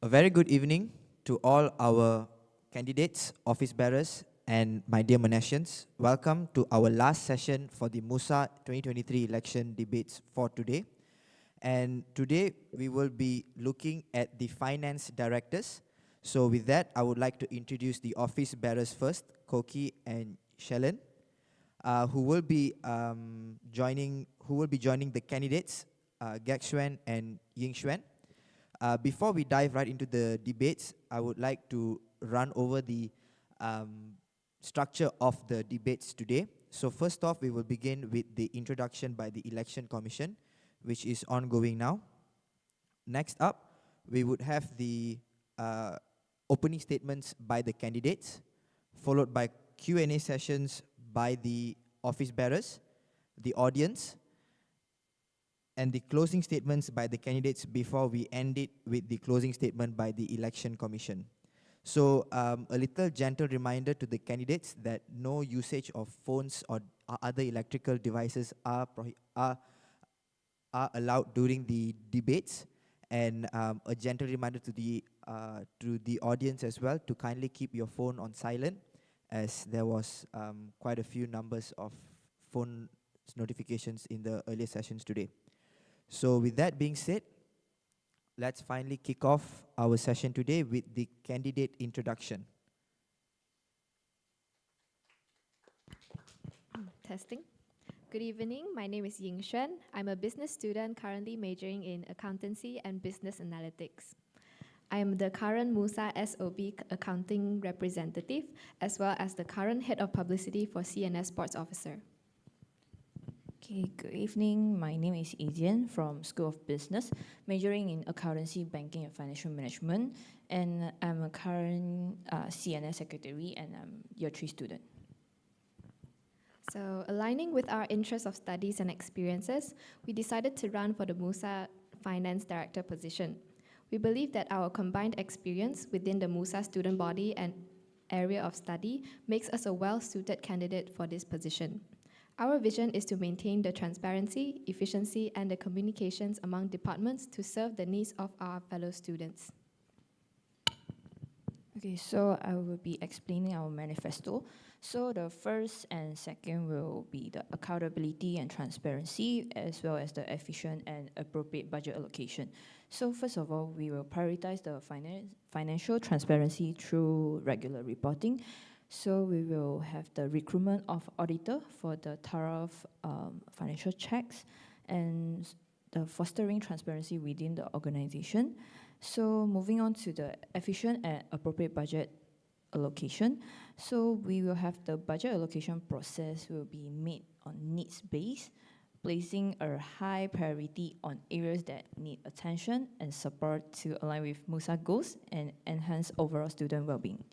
very good evening to all our candidates, office bearers, and my dear Monasians. Welcome to our last session for the MUSA 2023 election debates for today. And today we will be looking at the finance directors. So with that, I would like to introduce the office bearers first, Koki and Shellen, who will be joining the candidates, Gak Xuan and Ying Xuan. Before we dive right into the debates, I would like to run over the structure of the debates today. So first off, we will begin with the introduction by the Election Commission, which is ongoing now. Next up, we would have the opening statements by the candidates, followed by Q&A sessions by the office bearers, the audience, and the closing statements by the candidates before we end it with the closing statement by the Election Commission. So a little gentle reminder to the candidates that no usage of phones or other electrical devices are allowed during the debates, and a gentle reminder to the audience as well to kindly keep your phone on silent, as there was quite a few numbers of phone notifications in the earlier sessions today. So with that being said, let's finally kick off our session today with the candidate introduction. Testing. Good evening, my name is Ying Xuan. I'm a business student currently majoring in accountancy and business analytics. I am the current MUSA SOB accounting representative, as well as the current head of publicity for CNS Sports Officer. Okay, good evening. My name is Azian from School of Business, majoring in accountancy, banking, and financial management. And I'm a current CNS secretary, and I'm year 3 student. So, aligning with our interest of studies and experiences, we decided to run for the MUSA Finance Director position. We believe that our combined experience within the MUSA student body and area of study makes us a well-suited candidate for this position. Our vision is to maintain the transparency, efficiency, and the communications among departments to serve the needs of our fellow students. Okay, so I will be explaining our manifesto. So the first and second will be the accountability and transparency, as well as the efficient and appropriate budget allocation. So first of all, we will prioritize the financial transparency through regular reporting. So we will have the recruitment of auditor for the thorough financial checks and the fostering transparency within the organization. So moving on to the efficient and appropriate budget allocation. So we will have the budget allocation process will be made on needs based, placing a high priority on areas that need attention and support to align with MUSA goals and enhance overall student well-being.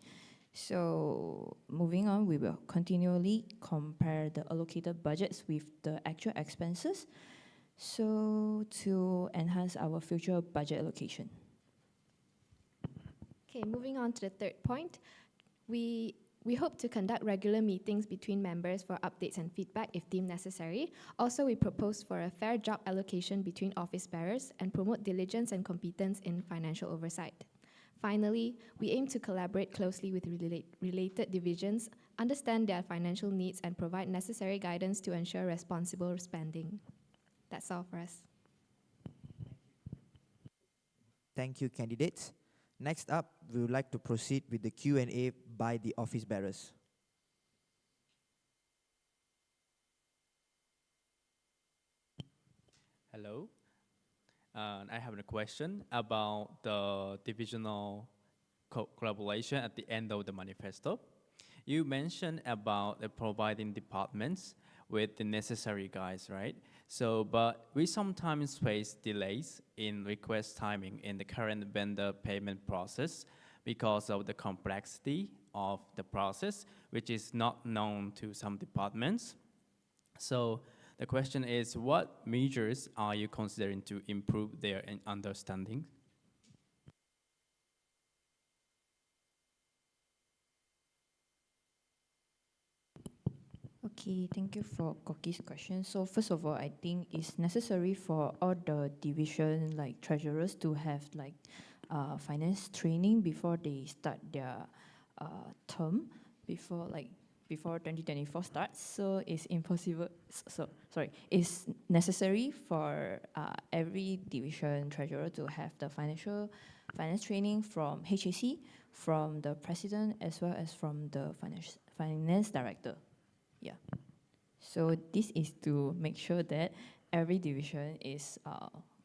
So moving on, we will continually compare the allocated budgets with the actual expenses, so to enhance our future budget allocation. Okay, moving on to the third point. We hope to conduct regular meetings between members for updates and feedback if deemed necessary. Also, we propose for a fair job allocation between office bearers and promote diligence and competence in financial oversight. Finally, we aim to collaborate closely with related divisions, understand their financial needs, and provide necessary guidance to ensure responsible spending. That's all for us. Thank you, candidates. Next up, we would like to proceed with the Q&A by the office bearers. Hello. I have a question about the divisional collaboration at the end of the manifesto. You mentioned about providing departments with the necessary guides, right? So, but we sometimes face delays in request timing in the current vendor payment process because of the complexity of the process, which is not known to some departments. So the question is, what measures are you considering to improve their understanding? Okay, thank you for Koki's question. So first of all, I think it's necessary for all the division like treasurers to have like finance training before they start their term, before 2024 starts. So it's impossible. Sorry, it's necessary for every division treasurer to have the finance training from HAC, from the president, as well as from the finance director. Yeah. So this is to make sure that every division is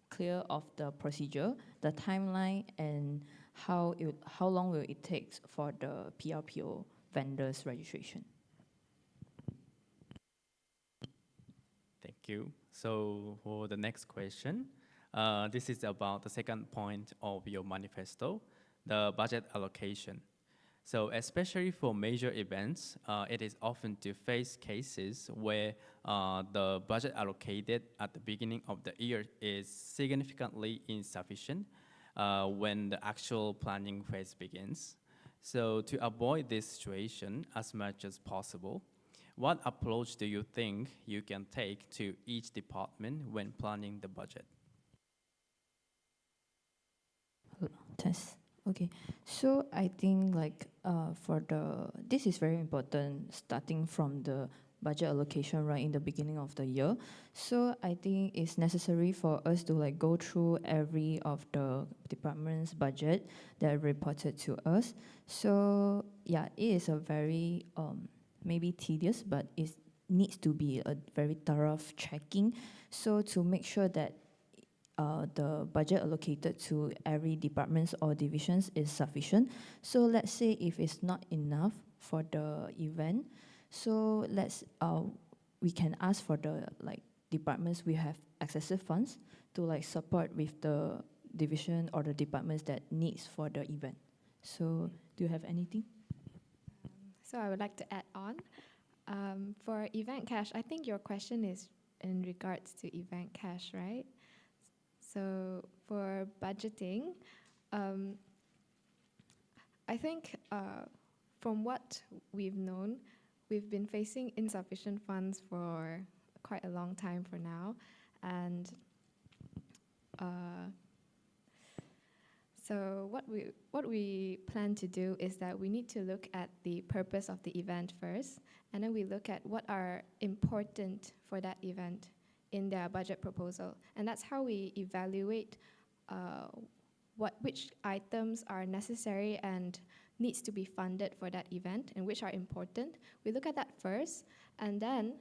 clear of the procedure, the timeline, and how long will it take for the PRPO vendors registration. Thank you. So for the next question, this is about the second point of your manifesto, the budget allocation. So especially for major events, it is often to face cases where the budget allocated at the beginning of the year is significantly insufficient when the actual planning phase begins. So to avoid this situation as much as possible, what approach do you think you can take to each department when planning the budget? Test. Okay, so I think like this is very important starting from the budget allocation right in the beginning of the year. So I think it's necessary for us to like go through every of the department's budget that reported to us. So yeah, it is a very maybe tedious, but it needs to be a very thorough checking. So to make sure that the budget allocated to every departments or divisions is sufficient. So let's say if it's not enough for the event, so we can ask for the like departments we have excessive funds to like support with the division or the departments that needs for the event. So do you have anything? So I would like to add on. For event cash, I think your question is in regards to event cash, right? So for budgeting, I think from what we've known, we've been facing insufficient funds for quite a long time for now. And so what we plan to do is that we need to look at the purpose of the event first, and then we look at what are important for that event in their budget proposal. And that's how we evaluate which items are necessary and needs to be funded for that event and which are important. We look at that first, and then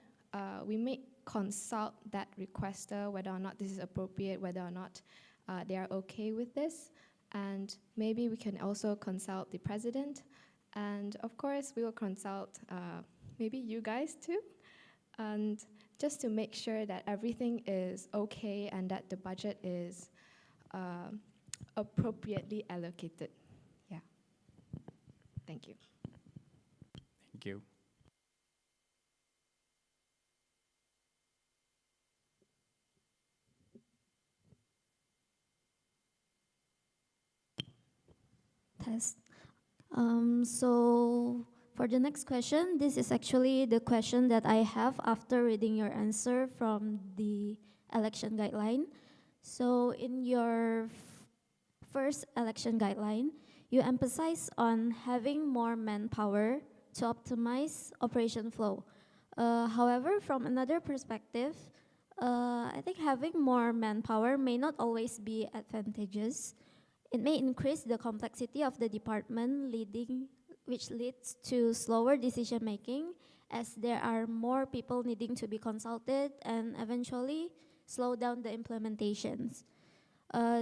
we may consult that requester whether or not this is appropriate, whether or not they are okay with this. And maybe we can also consult the president. And of course, we will consult maybe you guys too. And just to make sure that everything is okay and that the budget is appropriately allocated. Yeah. Thank you. Thank you. Test. So for the next question, this is actually the question that I have after reading your answer from the election guideline. So in your first election guideline, you emphasize on having more manpower to optimize operation flow. However, from another perspective, I think having more manpower may not always be advantageous. It may increase the complexity of the department, which leads to slower decision making, as there are more people needing to be consulted and eventually slow down the implementations.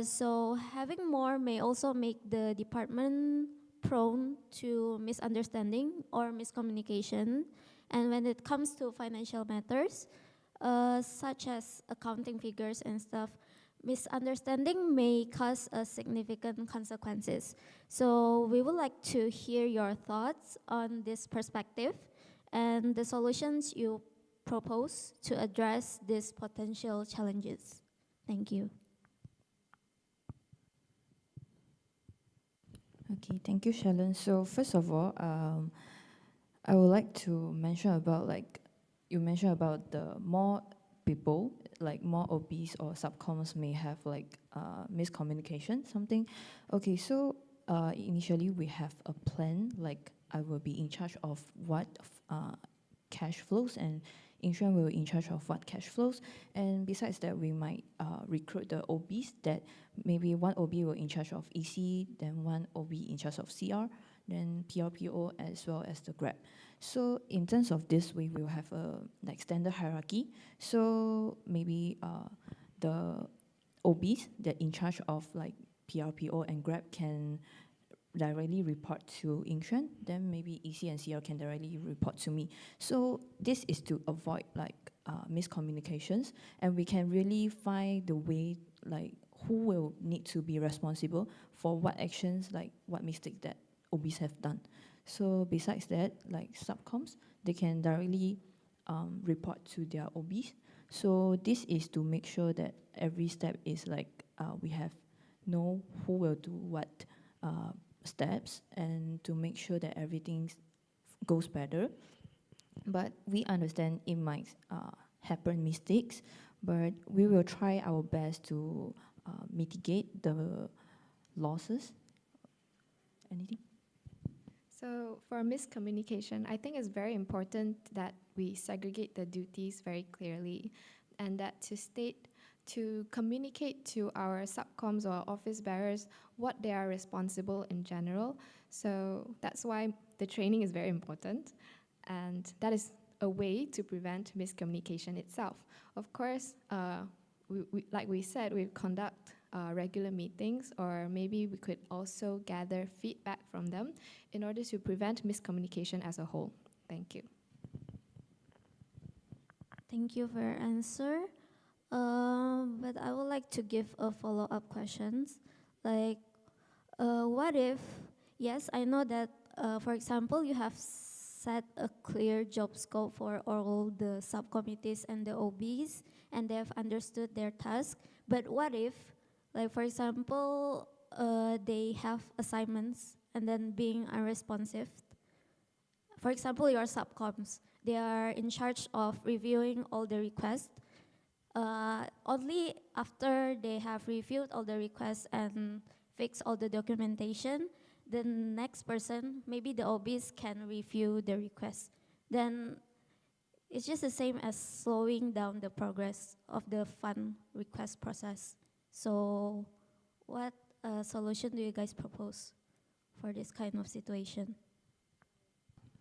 So having more may also make the department prone to misunderstanding or miscommunication. And when it comes to financial matters, such as accounting figures and stuff, misunderstanding may cause significant consequences. So we would like to hear your thoughts on this perspective and the solutions you propose to address these potential challenges. Thank you. Okay, thank you, Shalon. So first of all, I would like to mention about you mentioned about the more people, like more OBs or subcoms may have like miscommunication, something. Okay, so initially we have a plan, like I will be in charge of what cash flows, and Insuan will in charge of what cash flows. And besides that, we might recruit the OBs, that maybe one OB will in charge of EC, then one OB in charge of CR, then PRPO, as well as the Grab. So in terms of this, we will have a like standard hierarchy. So maybe the OBs that in charge of like PRPO and Grab can directly report to Insuan, then maybe EC and CR can directly report to me. So this is to avoid like miscommunications, and we can really find the way like who will need to be responsible for what actions, like what mistakes that OBs have done. So besides that, like subcoms, they can directly report to their OBs. So this is to make sure that every step is like we have know who will do what steps, and to make sure that everything goes better. But we understand it might happen mistakes, but we will try our best to mitigate the losses. Anything? So for miscommunication, I think it's very important that we segregate the duties very clearly, and that to communicate to our subcoms or office bearers what they are responsible in general. So that's why the training is very important, and that is a way to prevent miscommunication itself. Of course, like we said, we conduct regular meetings, or maybe we could also gather feedback from them in order to prevent miscommunication as a whole. Thank you. Thank you for your answer. But I would like to give a follow-up questions. Like, what if, yes, I know that, for example, you have set a clear job scope for all the subcommittees and the OBs, and they have understood their task. But what if, like, for example, they have assignments and then being unresponsive? For example, your subcoms, they are in charge of reviewing all the requests. Only after they have reviewed all the requests and fixed all the documentation, the next person, maybe the OBs, can review the request. Then it's just the same as slowing down the progress of the fund request process. So what solution do you guys propose for this kind of situation?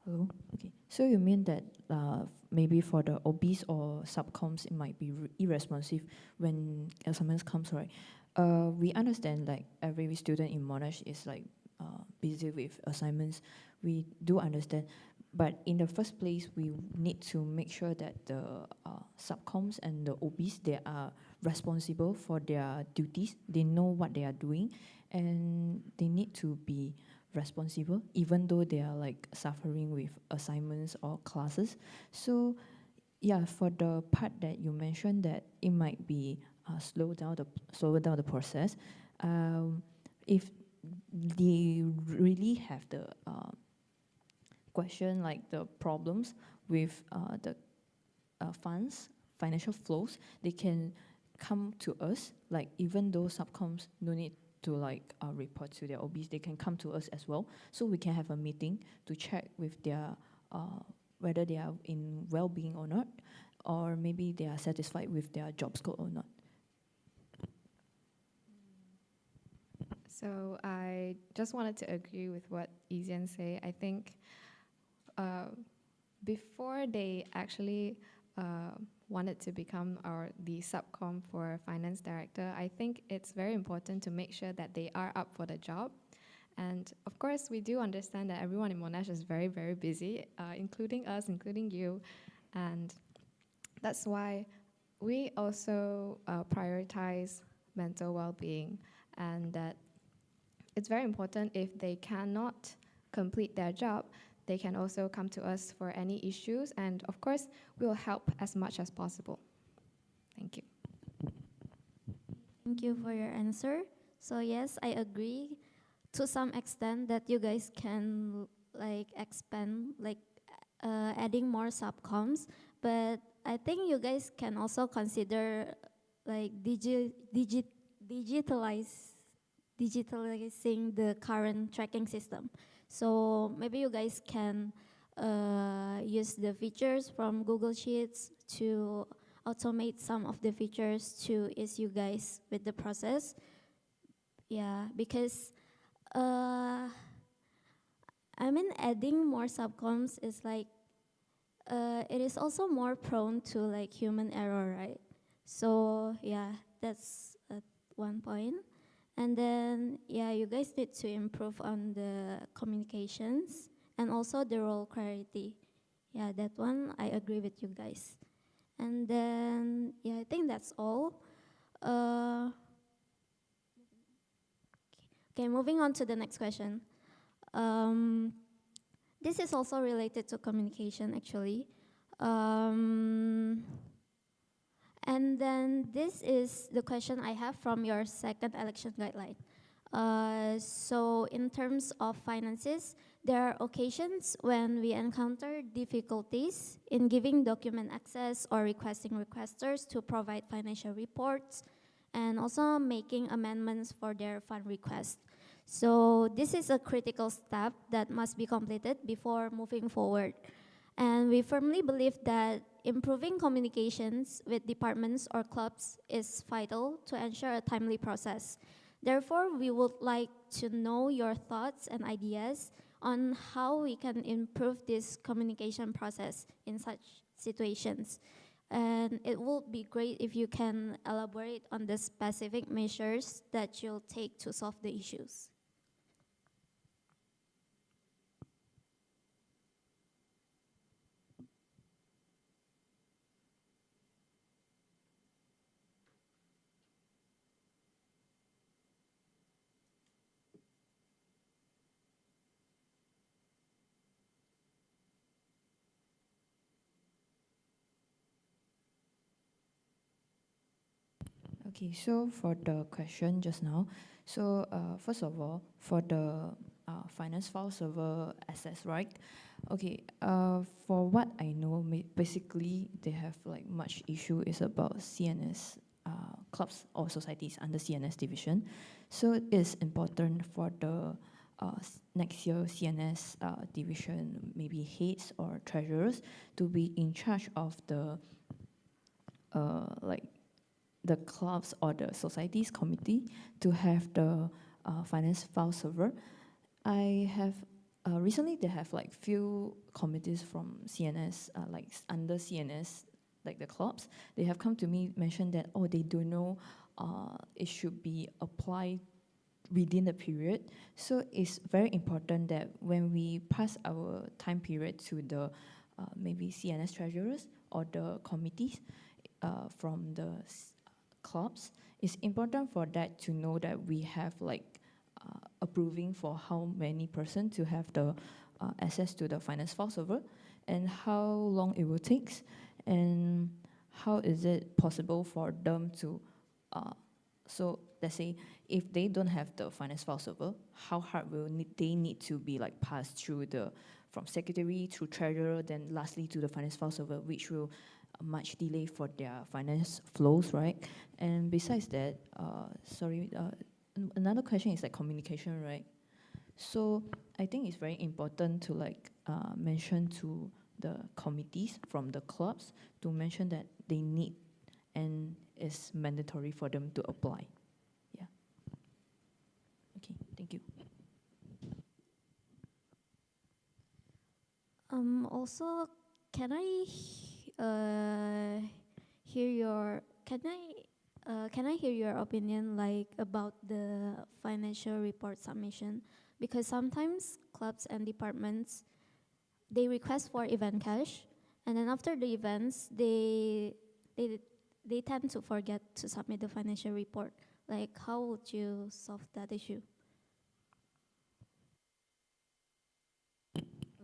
Hello? Okay. So you mean that maybe for the OBs or subcoms, it might be irresponsive when assignments comes, right? We understand like every student in Monash is like busy with assignments. We do understand. But in the first place, we need to make sure that the subcoms and the OBs, they are responsible for their duties. They know what they are doing, and they need to be responsible, even though they are like suffering with assignments or classes. So yeah, for the part that you mentioned that it might be slow down the process, if they really have the question, like the problems with the funds, financial flows, they can come to us. Like even though subcoms no need to like report to their OBs, they can come to us as well. So we can have a meeting to check with their whether they are in well-being or not, or maybe they are satisfied with their job scope or not. So I just wanted to agree with what Izian say. I think before they actually wanted to become the subcom for finance director, I think it's very important to make sure that they are up for the job. And of course, we do understand that everyone in Monash is very, very busy, including us, including you. And that's why we also prioritize mental well-being, and that it's very important if they cannot complete their job, they can also come to us for any issues, and of course, we'll help as much as possible. Thank you. Thank you for your answer. So yes, I agree to some extent that you guys can like expand, like adding more subcoms, but I think you guys can also consider like digitalizing the current tracking system. So maybe you guys can use the features from Google Sheets to automate some of the features to ease you guys with the process. Yeah, because I mean adding more subcoms is like it is also more prone to like human error, right? So yeah, that's one point. And then yeah, you guys need to improve on the communications and also the role clarity. Yeah, that one I agree with you guys. And then yeah, I think that's all. Uh, okay, moving on to the next question. This is also related to communication actually. And then this is the question I have from your second election guideline. So in terms of finances, there are occasions when we encounter difficulties in giving document access or requesting requesters to provide financial reports and also making amendments for their fund request. So this is a critical step that must be completed before moving forward. And we firmly believe that improving communications with departments or clubs is vital to ensure a timely process. Therefore, we would like to know your thoughts and ideas on how we can improve this communication process in such situations. And it would be great if you can elaborate on the specific measures that you'll take to solve the issues. Okay, so for the question just now, so first of all, for the finance file server access, right? Okay, for what I know, basically they have like much issue is about CNS clubs or societies under CNS division. So it's important for the next year CNS division, maybe heads or treasurers, to be in charge of the like the clubs or the societies committee to have the finance file server. I have recently they have like few committees from CNS, like under CNS, like the clubs. They have come to me mentioned that they don't know it should be applied within the period. So it's very important that when we pass our time period to the maybe CNS treasurers or the committees from the clubs, it's important for that to know that we have like approving for how many person to have the access to the finance file server and how long it will take and how is it possible for them to so let's say if they don't have the finance file server, how hard will they need to be like passed through the from secretary to treasurer, then lastly to the finance file server, which will much delay for their finance flows, right? And besides that, another question is like communication, right? So I think it's very important to like mention to the committees from the clubs to mention that they need and it's mandatory for them to apply. Yeah. Okay, thank you. Also, can I hear your can I hear your opinion like about the financial report submission? Because sometimes clubs and departments they request for event cash, and then after the events they tend to forget to submit the financial report. Like, how would you solve that issue?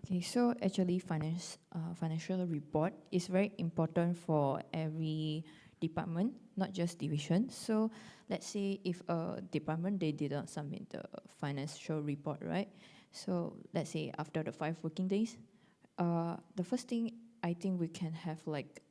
Okay, so actually financial report is very important for every department, not just division. So let's say if a department, they didn't submit the financial report, right? So let's say after the 5 working days, the first thing I think we can have like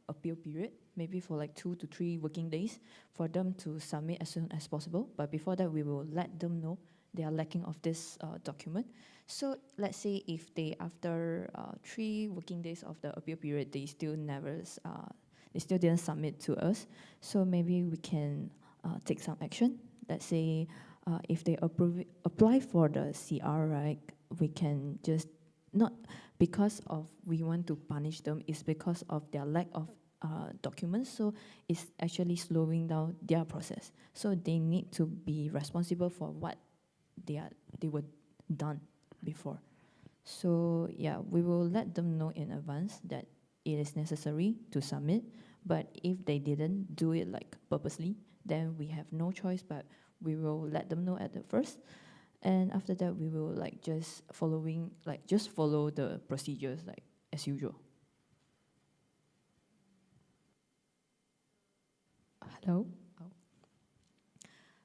appeal period, maybe for like 2 to 3 working days, for them to submit as soon as possible. But before that, we will let them know they are lacking of this document. So let's say if they, after 3 working days of the appeal period, they still didn't submit to us. So maybe we can take some action. Let's say if they apply for the CR, right, we can just not because of we want to punish them, it's because of their lack of documents. So it's actually slowing down their process. So they need to be responsible for what they were done before. So yeah, we will let them know in advance that it is necessary to submit. But if they didn't do it like purposely, then we have no choice, but we will let them know at the first. And after that, we will like just follow the procedures like as usual. Hello? Oh.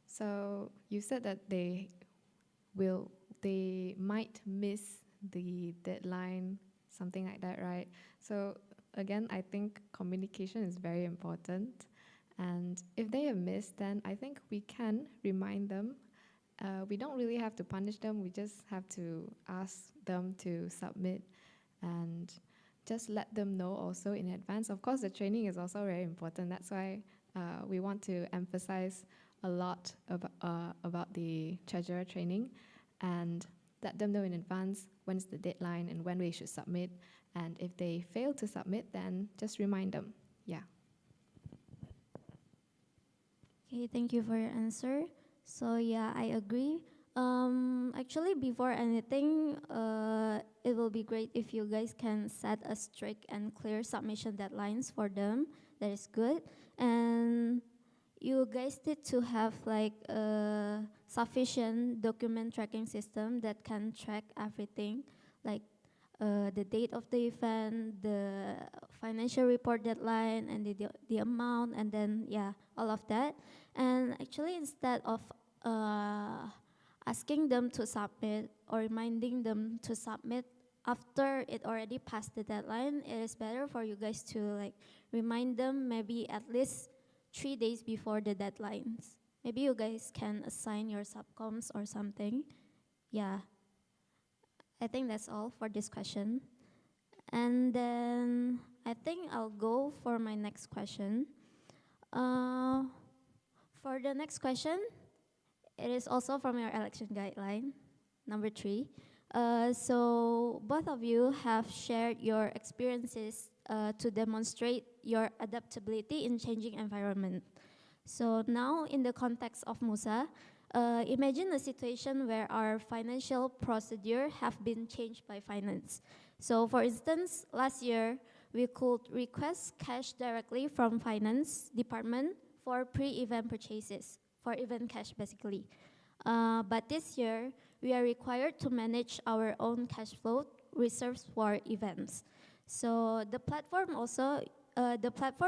So you said that they might miss the deadline, something like that, right? So again, I think communication is very important. And if they have missed, then I think we can remind them. We don't really have to punish them. We just have to ask them to submit and just let them know also in advance. Of course, the training is also very important. That's why we want to emphasize a lot about the treasurer training and let them know in advance when's the deadline and when we should submit. And if they fail to submit, then just remind them. Yeah. Okay, thank you for your answer. So yeah, I agree. Actually, before anything, it will be great if you guys can set a strict and clear submission deadlines for them. That is good. And you guys need to have like a sufficient document tracking system that can track everything, like the date of the event, the financial report deadline, and the amount, and then yeah, all of that. And actually, instead of asking them to submit or reminding them to submit after it already passed the deadline, it is better for you guys to like remind them maybe at least 3 days before the deadlines. Maybe you guys can assign your subcoms or something. Yeah, I think that's all for this question. And then I think I'll go for my next question. For the next question, it is also from your election guideline, number 3. So both of you have shared your experiences to demonstrate your adaptability in changing environment. So now in the context of MUSA, imagine a situation where our financial procedure have been changed by finance. So for instance, last year, we could request cash directly from finance department for pre-event purchases, for event cash basically. But this year, we are required to manage our own cash flow reserves for events. So the platform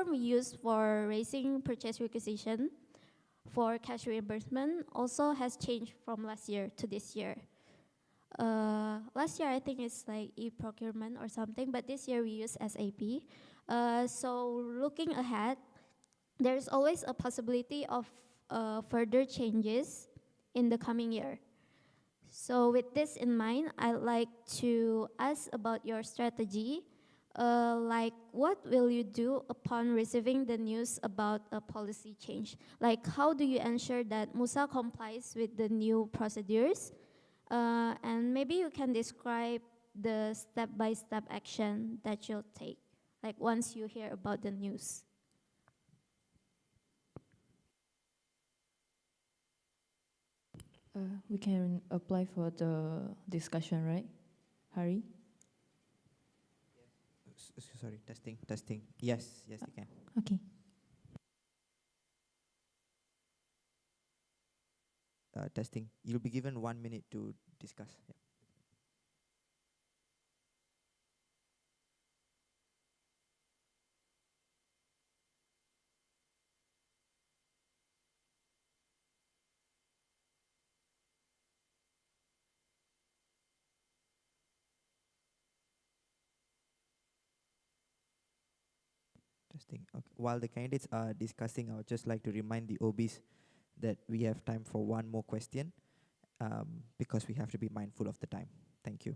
we use for raising purchase requisition for cash reimbursement also has changed from last year to this year. Last year I think it's like e-procurement or something, but this year we use SAP. So looking ahead, there's always a possibility of further changes in the coming year. So with this in mind, I'd like to ask about your strategy. Like, what will you do upon receiving the news about a policy change? Like, how do you ensure that MUSA complies with the new procedures? And maybe you can describe the step-by-step action that you'll take, like once you hear about the news. We can apply for the discussion, right, Hari? Sorry, testing. Yes, you can. Okay. Testing. You'll be given 1 minute to discuss. Yeah. Interesting. Okay. While the candidates are discussing, I would just like to remind the OBs that we have time for one more question, because we have to be mindful of the time. Thank you.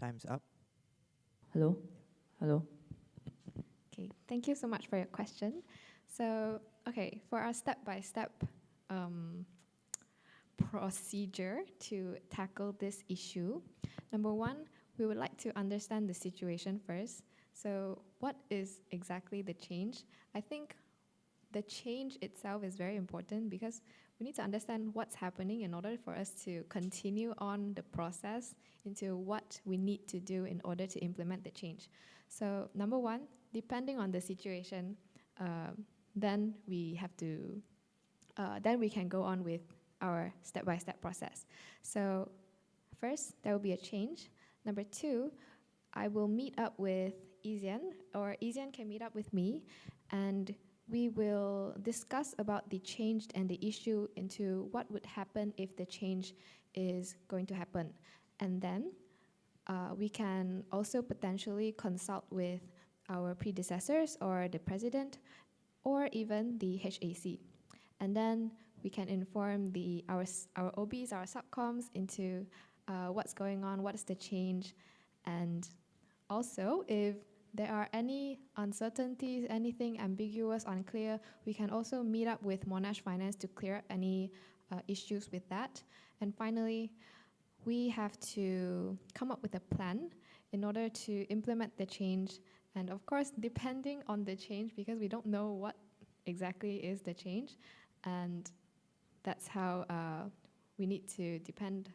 Time's up. Hello? Hello? Okay, thank you so much for your question. So, okay, for our step-by-step procedure to tackle this issue, number one, we would like to understand the situation first. So, what is exactly the change? I think the change itself is very important because we need to understand what's happening in order for us to continue on the process into what we need to do in order to implement the change. So number one, depending on the situation, then we have to, then we can go on with our step-by-step process. So first, there will be a change. Number two, I will meet up with Izian, or Izian can meet up with me, and we will discuss about the change and the issue into what would happen if the change is going to happen. And then we can also potentially consult with our predecessors or the president or even the HAC. And then we can inform our OBs, our subcoms into what's going on, what is the change, and also if there are any uncertainties, anything ambiguous, unclear, we can also meet up with Monash Finance to clear up any issues with that. And finally, we have to come up with a plan in order to implement the change. And of course, depending on the change, because we don't know what exactly is the change, and that's how we need to depending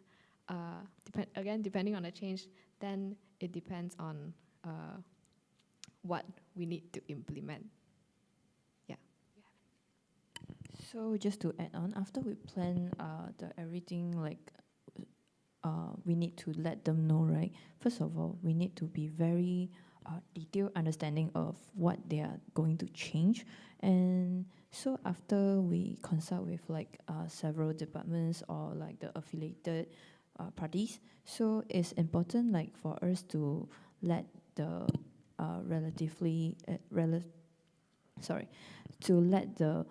on the change, then it depends on what we need to implement. Yeah. So just to add on, after we plan everything, like we need to let them know, right? First of all, we need to be very detailed understanding of what they are going to change. And so after we consult with like several departments or like the affiliated parties, so it's important like for us to let the to let the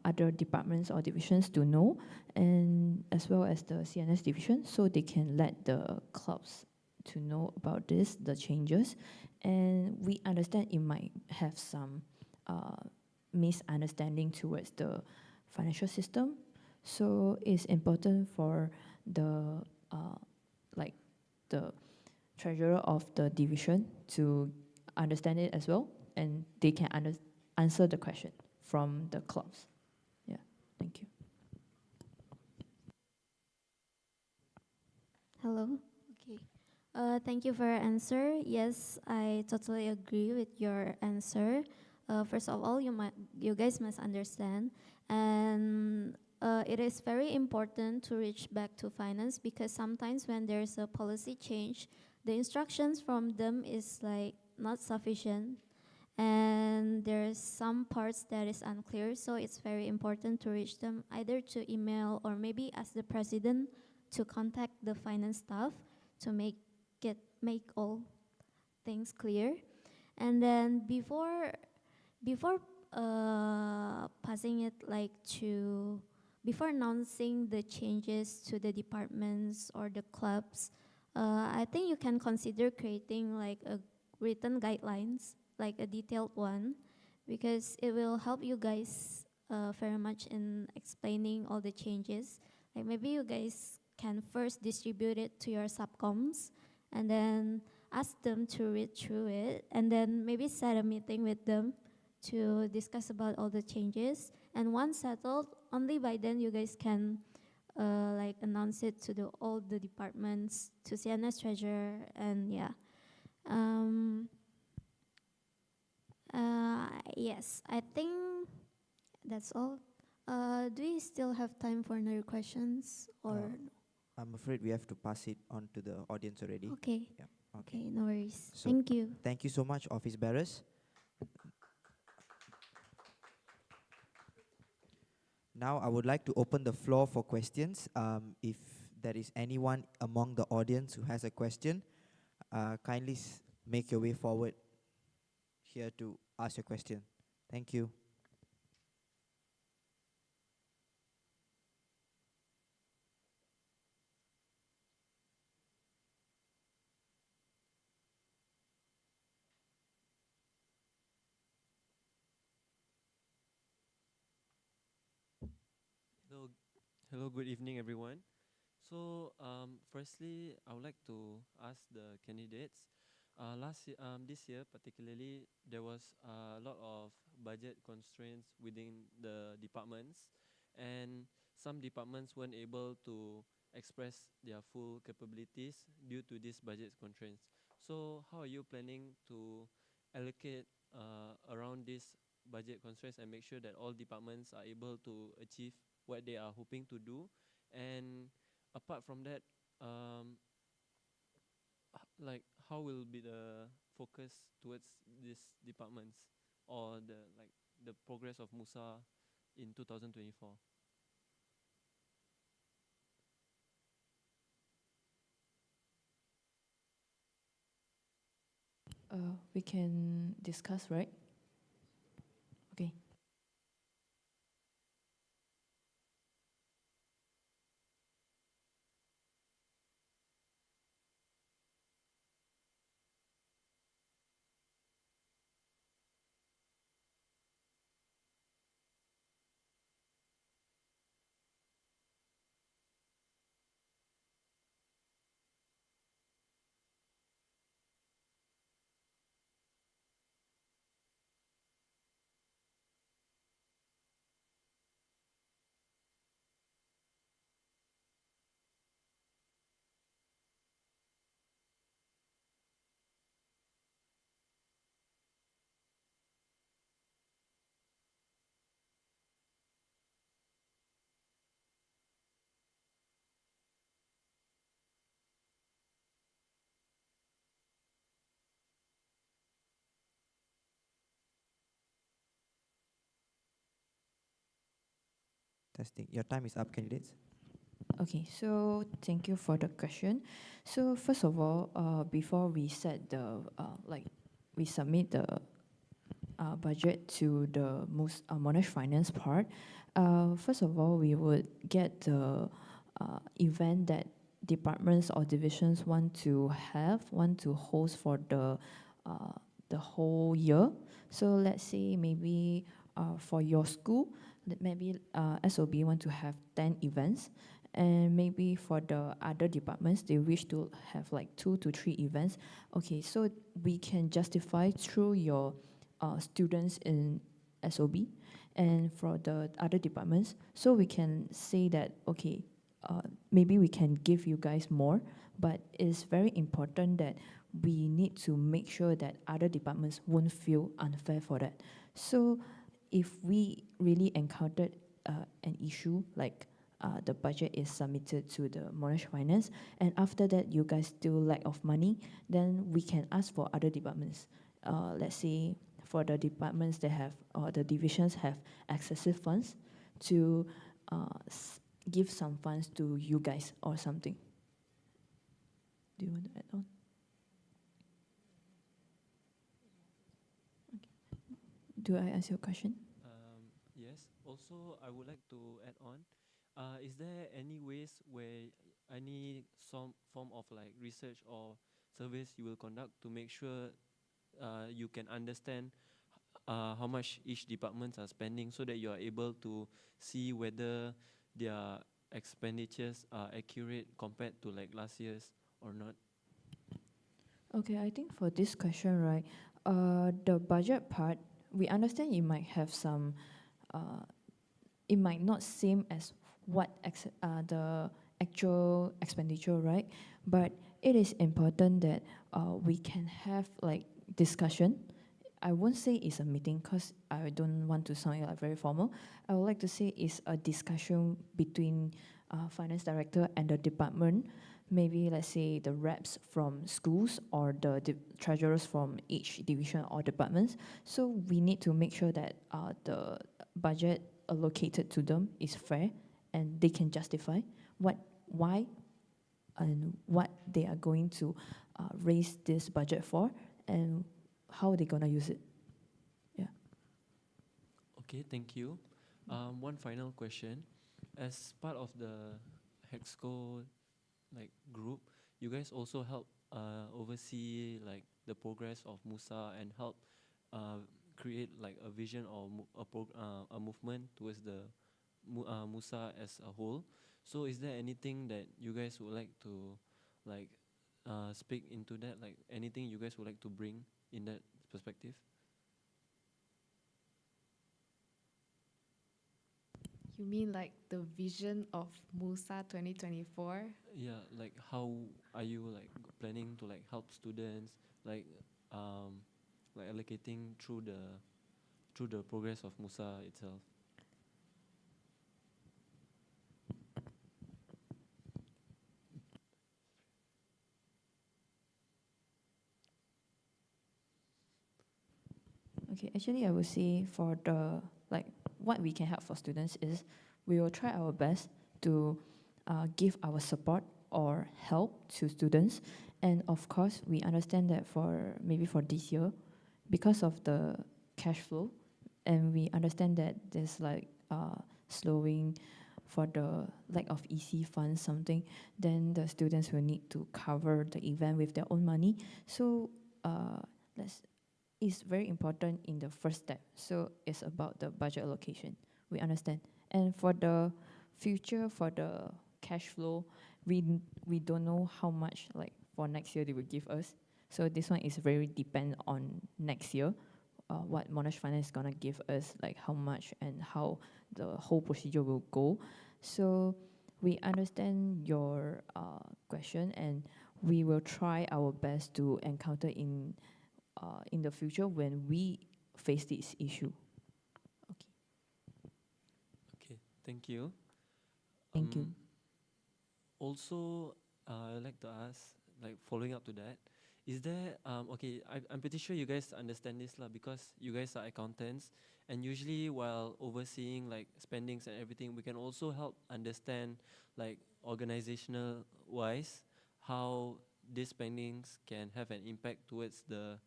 other departments or divisions to know, and as well as the CNS division, so they can let the clubs to know about this, the changes. And we understand it might have some misunderstanding towards the financial system. So it's important for the like the treasurer of the division to understand it as well, and they can answer the question from the clubs. Yeah, thank you. Okay. Thank you for your answer. Yes, I totally agree with your answer. First of all, you guys must understand, and it is very important to reach back to finance because sometimes when there's a policy change, the instructions from them is like not sufficient, and there's some parts that is unclear. So it's very important to reach them either to email or maybe ask the president to contact the finance staff to make all things clear. And then before passing it like to before announcing the changes to the departments or the clubs, I think you can consider creating like a written guidelines, like a detailed one, because it will help you guys very much in explaining all the changes. Like maybe you guys can first distribute it to your subcoms and then ask them to read through it and then maybe set a meeting with them to discuss about all the changes. And once settled, only by then you guys can like announce it to all the departments, to CNS treasurer, and yeah. Um, yes, I think that's all. Do we still have time for another questions or? I'm afraid we have to pass it on to the audience already. Okay. Yeah. Okay, no worries. So Thank you. thank you so much, office bearers. Now I would like to open the floor for questions. If there is anyone among the audience who has a question, kindly make your way forward here to ask your question. Thank you. Hello, hello. Good evening, everyone. So, firstly, I would like to ask the candidates. This year particularly, there was a lot of budget constraints within the departments, and some departments weren't able to express their full capabilities due to these budget constraints. So, how are you planning to allocate around these budget constraints and make sure that all departments are able to achieve what they are hoping to do? And apart from that, like how will be the focus towards these departments or the progress of MUSA in 2024? We can discuss, right? Okay. Testing. Your time is up, candidates. Okay, so thank you for the question. So first of all, before we set the we submit the budget to the most Monash finance part, first of all, we would get the event that departments or divisions want to host for the whole year. So let's say maybe for your school, maybe SOB want to have 10 events, and maybe for the other departments, they wish to have like 2 to 3 events. Okay, so we can justify through your students in SOB and for the other departments. So we can say that, okay, maybe we can give you guys more, but it's very important that we need to make sure that other departments won't feel unfair for that. So if we really encountered an issue like the budget is submitted to the Monash Finance, and after that you guys still lack of money, then we can ask for other departments. Let's say for the departments that have, or the divisions have excessive funds, to give some funds to you guys or something. Do you want to add on? Okay. Do I answer your question? Yes. Also, I would like to add on. Is there any ways where any some form of like research or surveys you will conduct to make sure you can understand how much each departments are spending, so that you are able to see whether their expenditures are accurate compared to like last year's or not? Okay, I think for this question, right, the budget part, we understand it might have some, it might not seem as what the actual expenditure, right? But it is important that we can have like discussion. I won't say it's a meeting because I don't want to sound like very formal. I would like to say it's a discussion between finance director and the department. Maybe let's say the reps from schools or the treasurers from each division or departments. So we need to make sure that the budget allocated to them is fair and they can justify why and what they are going to raise this budget for, and how they're gonna use it. Yeah. Okay, thank you. One final question. As part of the Hexco like group, you guys also help oversee like the progress of MUSA and help create like a vision or a movement towards the MUSA as a whole. So is there anything that you guys would like to like speak into that? Like anything you guys would like to bring in that perspective? You mean like the vision of MUSA 2024? Yeah, like how are you like planning to like help students um like allocating through the progress of MUSA itself? Okay, actually, I would say for the like what we can help for students is we will try our best to give our support or help to students, and of course, we understand that for maybe for this year, because of the cash flow, and we understand that there's like slowing for the lack of EC funds something, then the students will need to cover the event with their own money. So let's is very important in the first step. So it's about the budget allocation. We understand. And for the future, for the cash flow, we don't know how much like for next year they will give us. So this one is very depend on next year, what Monash Finance is gonna give us, like how much and how the whole procedure will go. So we understand your question, and we will try our best to encounter in the future when we face this issue. Okay. Okay, thank you. Thank you. Also, I'd like to ask, like following up to that, is there okay? I'm pretty sure you guys understand this lah, because you guys are accountants, and usually while overseeing like spendings and everything, we can also help understand like organizational wise how these spendings can have an impact towards the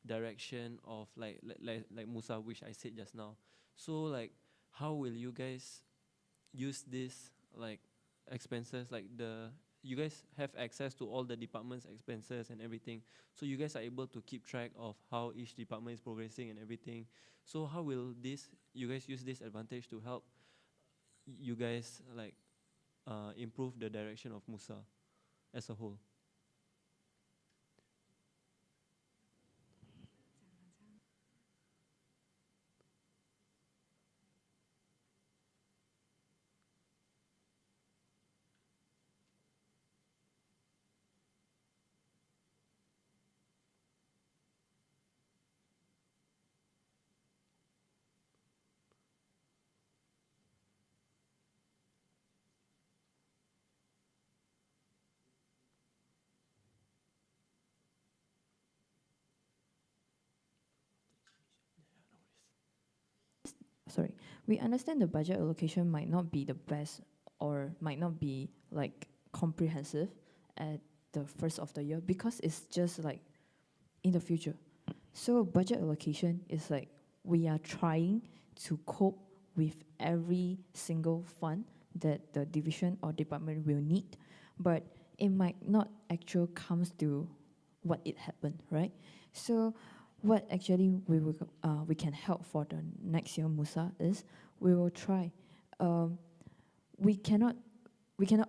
direction of like Musa, which I said just now. So like, how will you guys use this like expenses, like the you guys have access to all the department's expenses and everything, so you guys are able to keep track of how each department is progressing and everything. So how will this you guys use this advantage to help you guys like improve the direction of Musa as a whole? we understand the budget allocation might not be the best or might not be like comprehensive at the first of the year because it's just like in the future. So budget allocation is like we are trying to cope with every single fund that the division or department will need, but it might not actually comes to what it happened, right? So what actually we can help for the next year MUSA is we will try. We cannot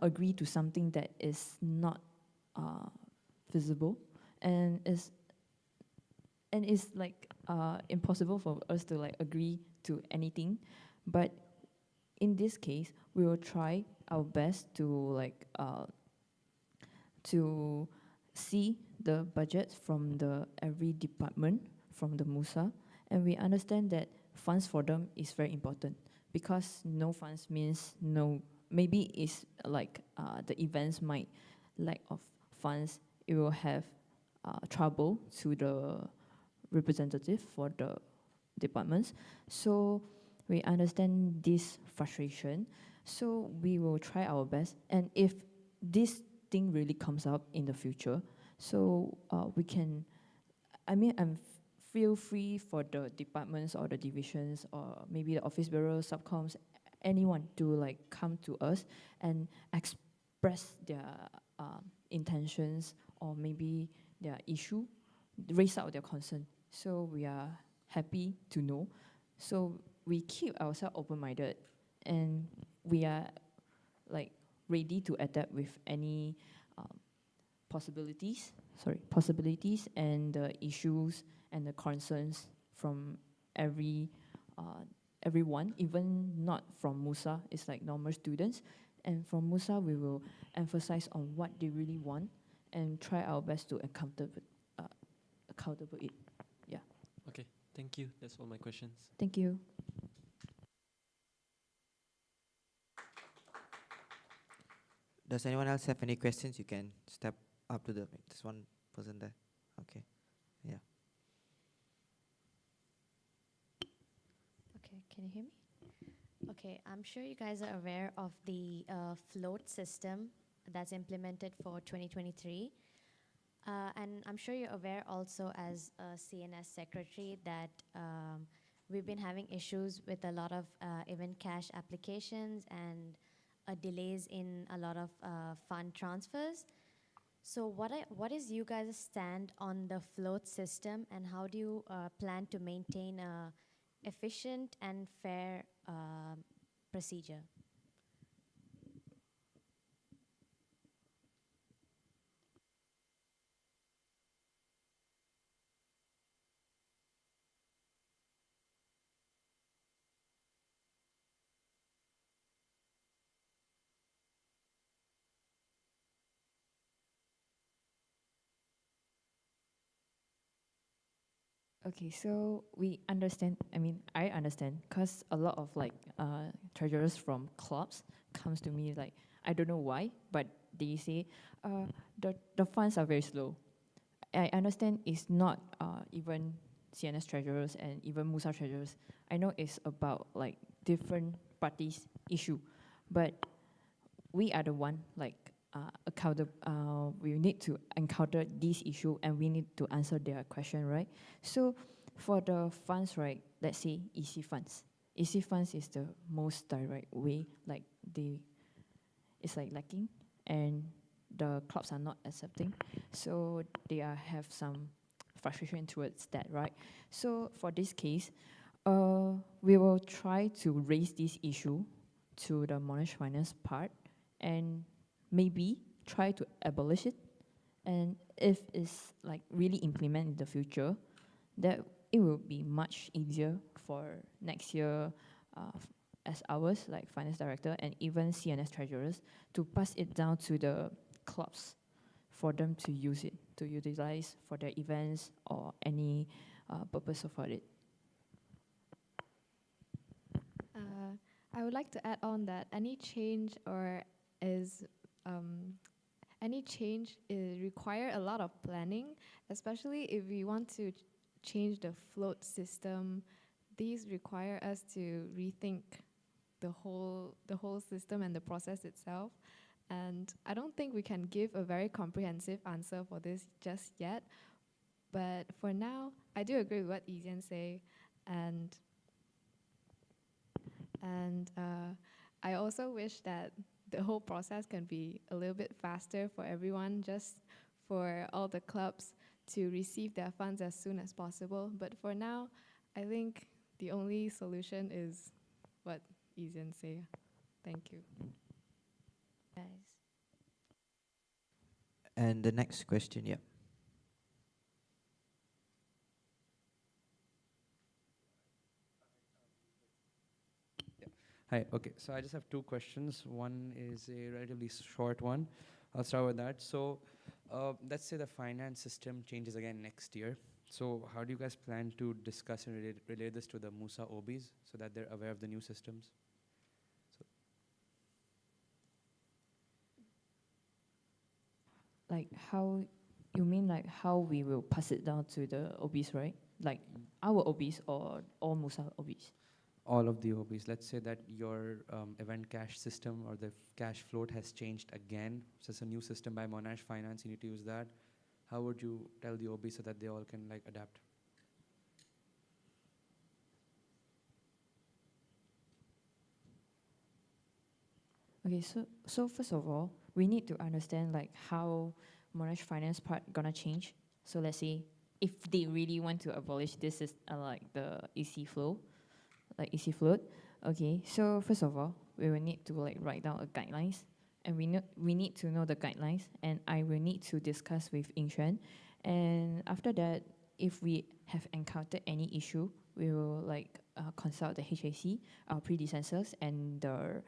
agree to something that is not feasible and is like impossible for us to like agree to anything, but in this case we will try our best to like to see the budget from the every department from the MUSA, and we understand that funds for them is very important because no funds means no. Maybe it's like the events might lack of funds. It will have trouble to the representative for the departments. So we understand this frustration. So we will try our best. And if this thing really comes up in the future, so we can, I'm feel free for the departments or the divisions or maybe the office bureau, subcoms, anyone to like come to us and express their intentions or maybe their issue, raise out their concern. So we are happy to know. So we keep ourselves open-minded and we are like ready to adapt with any possibilities and the issues and the concerns from everyone, even not from MUSA, it's like normal students. And from MUSA, we will emphasize on what they really want and try our best to accountable it. Yeah. Okay, thank you. That's all my questions. Thank you. Does anyone else have any questions? You can step up to the. There's one person there. Okay. Yeah. Okay, can you hear me? Okay, I'm sure you guys are aware of the float system that's implemented for 2023. And I'm sure you're aware also as a CNS secretary that we've been having issues with a lot of event cash applications and delays in a lot of fund transfers. So what is you guys' stand on the float system and how do you plan to maintain a efficient and fair procedure? Okay, so we understand, I understand, because a lot of like treasurers from clubs comes to me like, I don't know why, but they say the funds are very slow. I understand it's not even CNS treasurers and even MUSA treasurers. I know it's about like different parties issue, but we are the one like we need to encounter this issue and we need to answer their question, right? So for the funds, right, let's say EC funds. EC funds is the most direct way, like it's like lacking and the clubs are not accepting. So they have some frustration towards that, right? So for this case, we will try to raise this issue to the monetary finance part and maybe try to abolish it. And if it's like really implement in the future, that it will be much easier for next year as ours, like finance director and even CNS treasurers, to pass it down to the clubs for them to use it, to utilize for their events or any purpose for it. I would like to add on that any change require a lot of planning, especially if we want to change the float system these require us to rethink the whole system and the process itself. And I don't think we can give a very comprehensive answer for this just yet. But for now, I do agree with what Ezian say, and I also wish that the whole process can be a little bit faster for everyone, just for all the clubs to receive their funds as soon as possible. But for now, I think the only solution is what Ezian say. Thank you. Guys. And the next question, yeah. Hi, okay, so I just have two questions. One is a relatively short one. I'll start with that. So, let's say the finance system changes again next year. So, how do you guys plan to discuss and relate this to the MUSA OBs so that they're aware of the new systems? Like how, you mean like how we will pass it down to the OBs, right? Like our OBs or all MUSA OBs? All of the OBs. Let's say that your event cash system or the cash float has changed again. So it's a new system by Monash Finance. You need to use that. How would you tell the OBs so that they all can like adapt? Okay, so first of all, we need to understand like how Monash Finance part gonna change. So let's say if they really want to abolish this is like the EC flow, like EC float. Okay, so first of all, we will need to like write down a guidelines, and we need to know the guidelines, and I will need to discuss with Yingxuan, and after that, if we have encountered any issue, we will like consult the HAC, our predecessors, and the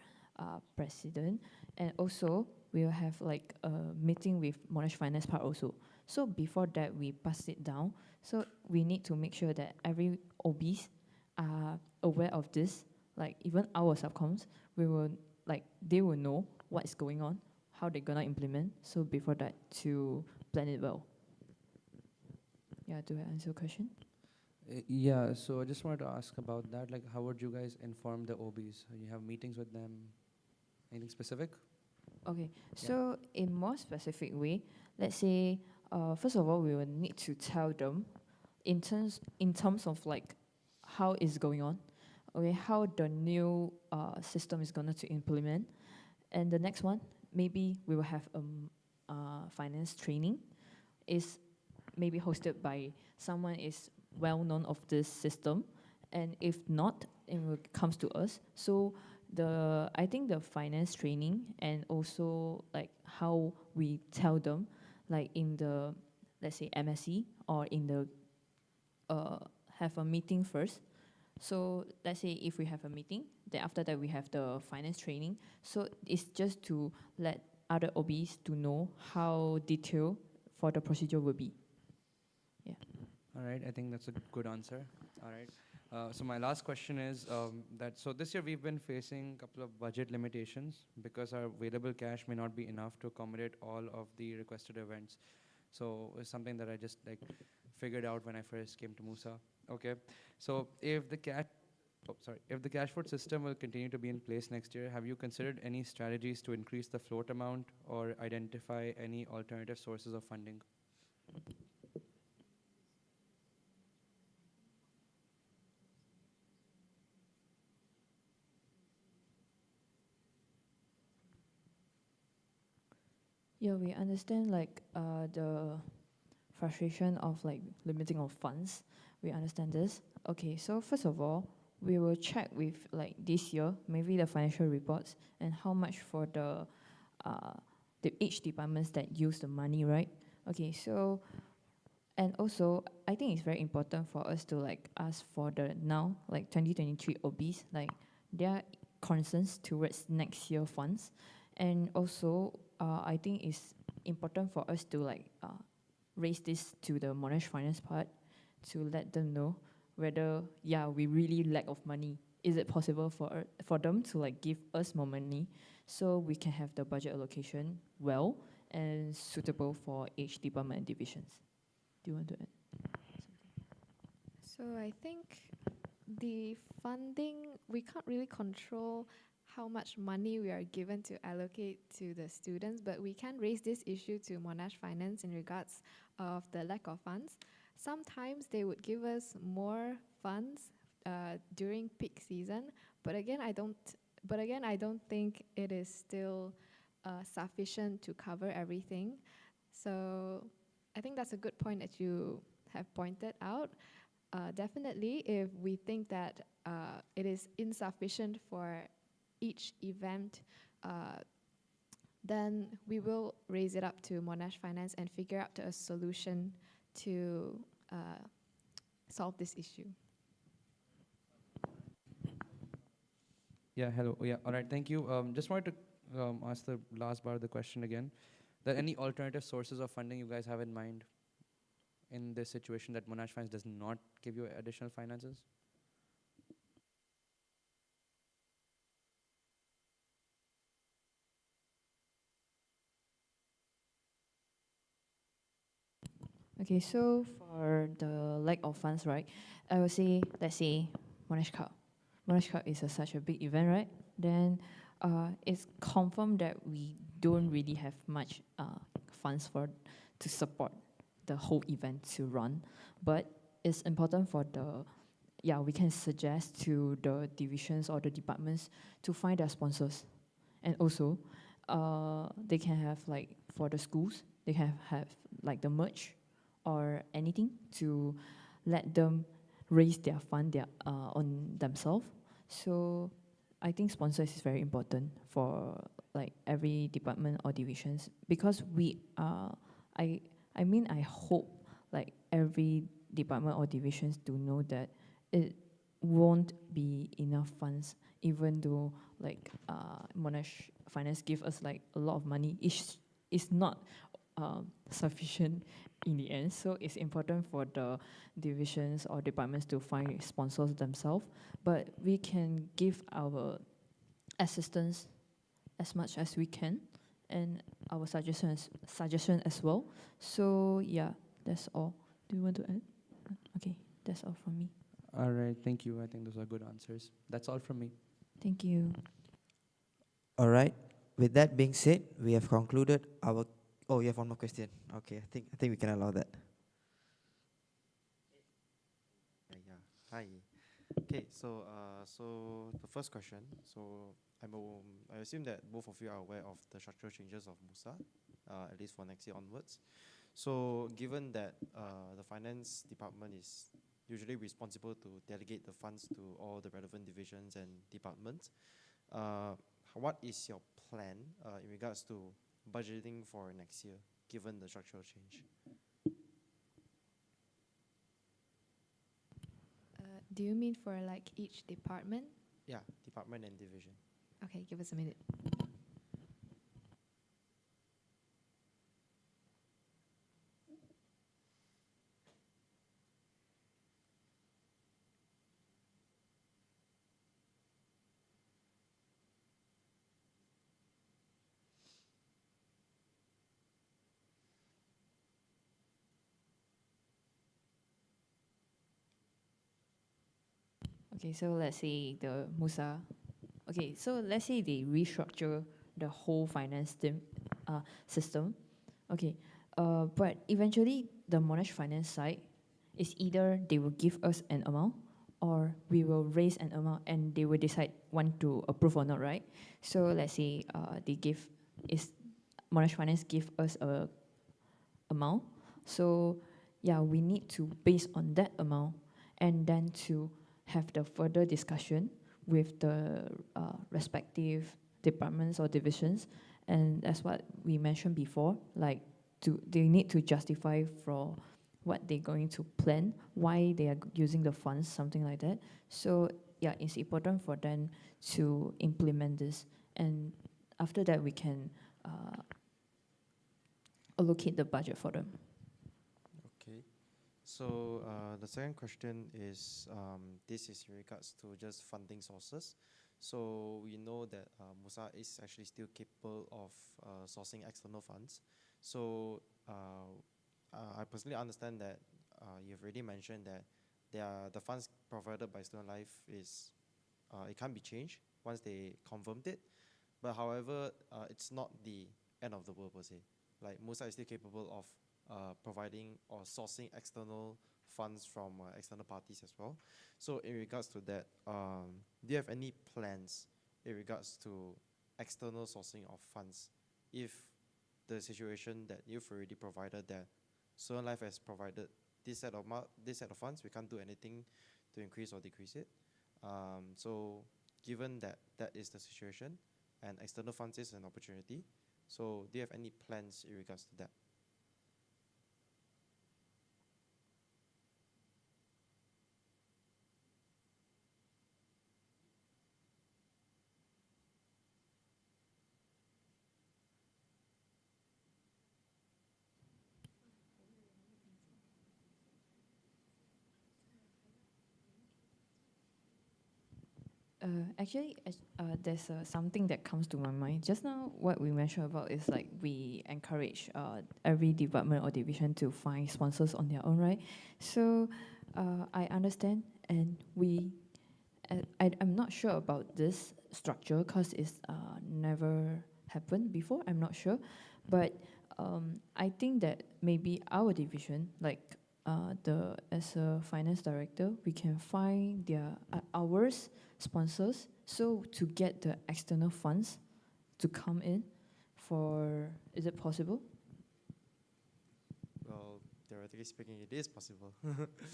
president, and also we will have like a meeting with Monash Finance part also. So before that, we pass it down. So we need to make sure that every OBs are aware of this, like even our subcoms, we will like they will know what is going on, how they're gonna implement. So before that, to plan it well. Yeah, do I answer your question? Yeah, so I just wanted to ask about that. Like, how would you guys inform the OBs? You have meetings with them? Anything specific? Okay, so in more specific way, let's say, first of all, we will need to tell them in terms of like how it's going on, okay, how the new system is going to implement. And the next one, maybe we will have finance training, is maybe hosted by someone is well known of this system, and if not, it will comes to us. So I think the finance training and also like how we tell them, like in the let's say MSC or in the have a meeting first. So let's say if we have a meeting, then after that we have the finance training. So it's just to let other OBs to know how detailed for the procedure will be. Yeah. All right, I think that's a good answer. All right. So my last question is so this year we've been facing a couple of budget limitations because our available cash may not be enough to accommodate all of the requested events. So it's something that I just like figured out when I first came to MUSA. Okay, so if the cash float system will continue to be in place next year, have you considered any strategies to increase the float amount or identify any alternative sources of funding? Yeah, we understand like the frustration of like limiting of funds. We understand this. Okay, so first of all, we will check with like this year, maybe the financial reports and how much for the each departments that use the money, right? Okay, so and also I think it's very important for us to like ask for the now like 2023 OBs, like their concerns towards next year funds, and also I think it's important for us to like raise this to the Monash Finance part to let them know whether, yeah, we really lack of money. Is it possible for them to like give us more money so we can have the budget allocation well and suitable for each department and divisions? Do you want to add something? So I think the funding, we can't really control how much money we are given to allocate to the students, but we can raise this issue to Monash Finance in regards of the lack of funds. Sometimes they would give us more funds during peak season, but again, I don't think it is still sufficient to cover everything. So I think that's a good point that you have pointed out. Definitely, if we think that it is insufficient for each event, then we will raise it up to Monash Finance and figure out a solution to solve this issue. Yeah, hello. Yeah, all right, thank you. Just wanted to ask the last part of the question again. There any alternative sources of funding you guys have in mind in this situation that Monash Finance does not give you additional finances? Okay, so for the lack of funds, right? I would say, let's say, Monash Cup. Monash Cup is such a big event, right? Then it's confirmed that we don't really have much funds to support the whole event to run. But it's important for we can suggest to the divisions or the departments to find their sponsors. And also, they can have like, for the schools, they can have like the merch or anything to let them raise their fund on themselves. So I think sponsors is very important for like every department or divisions, because I hope like every department or divisions to know that it won't be enough funds, even though like Monash Finance give us like a lot of money. It's not sufficient in the end. So it's important for the divisions or departments to find sponsors themselves. But we can give our assistance as much as we can, and our suggestion as well. So yeah, that's all. Do you want to add? Okay, that's all from me. All right, thank you. I think those are good answers. That's all from me. Thank you. All right. With that being said, we have concluded our. Oh, you have one more question. Okay, I think we can allow that. Yeah. Hi. Okay. So the first question. So I assume that both of you are aware of the structural changes of MUSA, at least for next year onwards. So given that the finance department is usually responsible to delegate the funds to all the relevant divisions and departments, what is your plan in regards to budgeting for next year, given the structural change? Do you mean for like each department? Yeah, department and division. Okay, give us a minute. Okay, so let's say the MUSA. Okay, so let's say they restructure the whole system. Okay, but eventually the Monash Finance side is either they will give us an amount, or we will raise an amount and they will decide want to approve or not, right? So let's say Monash Finance give us a amount. So yeah, we need to base on that amount and then to have the further discussion with the respective departments or divisions. And that's what we mentioned before, like they need to justify for what they're going to plan, why they are using the funds, something like that. So yeah, it's important for them to implement this. And after that, we can allocate the budget for them. Okay. So the second question is, this is in regards to just funding sources. So we know that MUSA is actually still capable of sourcing external funds. So I personally understand that you've already mentioned that the funds provided by Student Life is it can't be changed once they confirmed it. But however, it's not the end of the world per se. Like MUSA is still capable of providing or sourcing external funds from external parties as well. So in regards to that, do you have any plans in regards to external sourcing of funds if the situation that you've already provided, that Student Life has provided this set of funds, we can't do anything to increase or decrease it. So given that that is the situation and external funds is an opportunity, so do you have any plans in regards to that? Actually, there's something that comes to my mind. Just now, what we mentioned about is like we encourage every department or division to find sponsors on their own, right? So I understand, and I'm not sure about this structure because it's never happened before. I'm not sure, but I think that maybe our division, like as a finance director, we can find their ours sponsors, so to get the external funds to come in for, is it possible? Well, theoretically speaking, it is possible.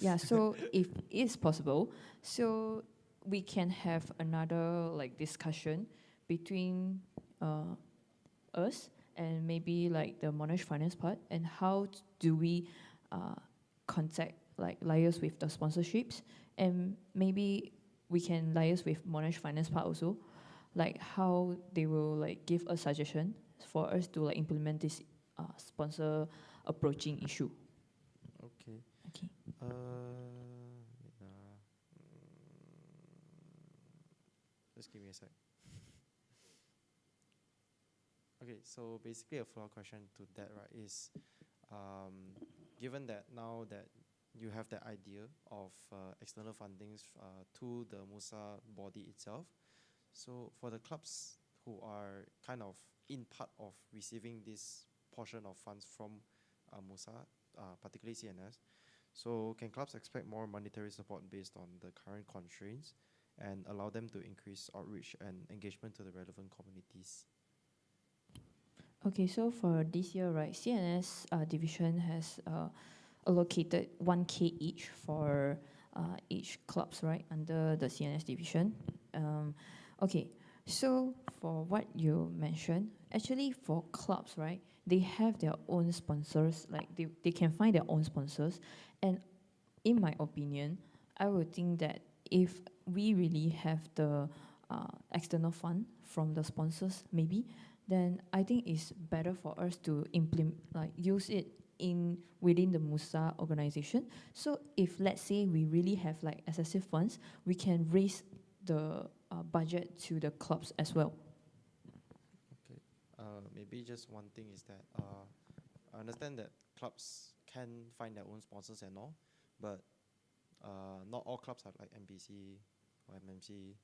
Yeah, so if it's possible, so we can have another like discussion between us and maybe like the Monash finance part, and how do we contact, like liaise with the sponsorships, and maybe we can liaise with Monash finance part also, like how they will like give a suggestion for us to like implement this sponsor approaching issue. Okay. Okay. Just give me a sec. Okay, so basically a follow-up question to that, right, is given that now that you have the idea of external fundings to the MUSA body itself, so for the clubs who are kind of in part of receiving this portion of funds from MUSA, particularly CNS, so can clubs expect more monetary support based on the current constraints and allow them to increase outreach and engagement to the relevant communities? Okay, so for this year, right, CNS division has allocated 1K each for each clubs, right, under the CNS division. Okay, so for what you mentioned, actually for clubs, right, they have their own sponsors, like they can find their own sponsors. And in my opinion, I would think that if we really have the external fund from the sponsors, maybe, then I think it's better for us to implement, like use it within the MUSA organization. So if let's say we really have like excessive funds, we can raise the budget to the clubs as well. Okay. Maybe just one thing is that I understand that clubs can find their own sponsors and all, but not all clubs are like MBC or MMC,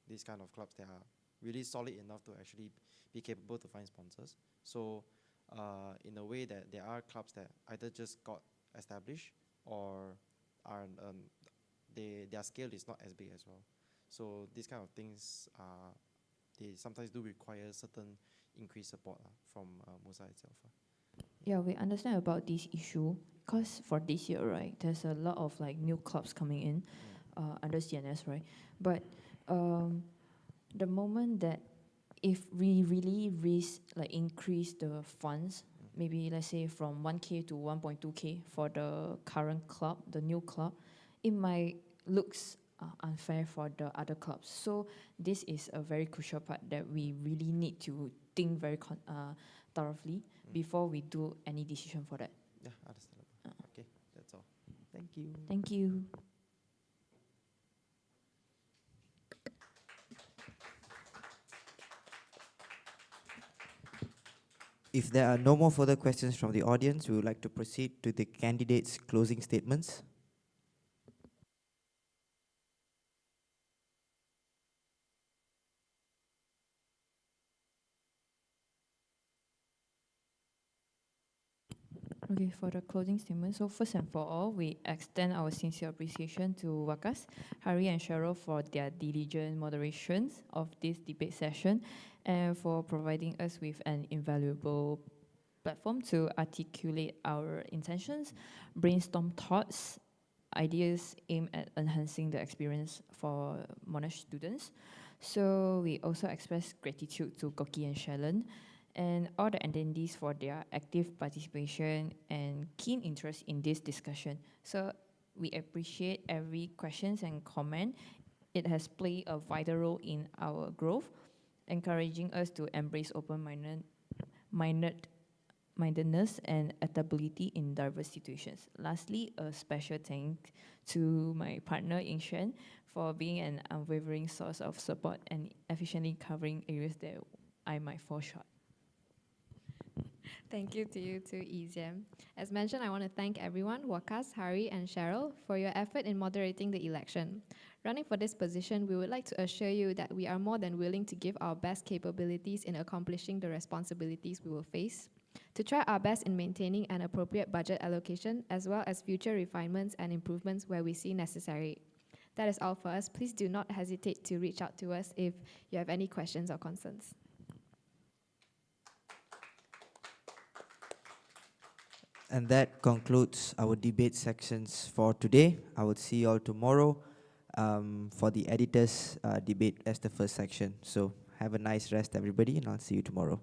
these kind of clubs that are really solid enough to actually be capable to find sponsors. So in a way that there are clubs that either just got established or are their scale is not as big as well. So these kind of things they sometimes do require certain increased support from MUSA itself. Yeah, we understand about this issue because for this year, right, there's a lot of like new clubs coming in under CNS, right? But the moment that if we really increase the funds, maybe let's say from 1K to 1.2K for the current club, the new club, it might looks unfair for the other clubs. So this is a very crucial part that we really need to think very thoroughly before we do any decision for that. Yeah, understandable. Okay, that's all. Thank you. Thank you. If there are no more further questions from the audience, we would like to proceed to the candidates' closing statements. Okay, for the closing statement, so first and for all, we extend our sincere appreciation to Wakas, Hari and Cheryl for their diligent moderations of this debate session and for providing us with an invaluable platform to articulate our intentions, brainstorm thoughts, ideas aimed at enhancing the experience for Monash students. So we also express gratitude to Koki and Shalon and all the attendees for their active participation and keen interest in this discussion. So we appreciate every questions and comment. It has played a vital role in our growth, encouraging us to embrace mindedness and adaptability in diverse situations. Lastly, a special thanks to my partner Ying Xuan for being an unwavering source of support and efficiently covering areas that I might fall short. Thank you to you too, Eziam. As mentioned, I want to thank everyone, Wakas, Hari, and Cheryl, for your effort in moderating the election. Running for this position, we would like to assure you that we are more than willing to give our best capabilities in accomplishing the responsibilities we will face, to try our best in maintaining an appropriate budget allocation, as well as future refinements and improvements where we see necessary. That is all for us. Please do not hesitate to reach out to us if you have any questions or concerns. And that concludes our debate sections for today. I will see you all tomorrow for the editors' debate as the first section. So have a nice rest, everybody, and I'll see you tomorrow.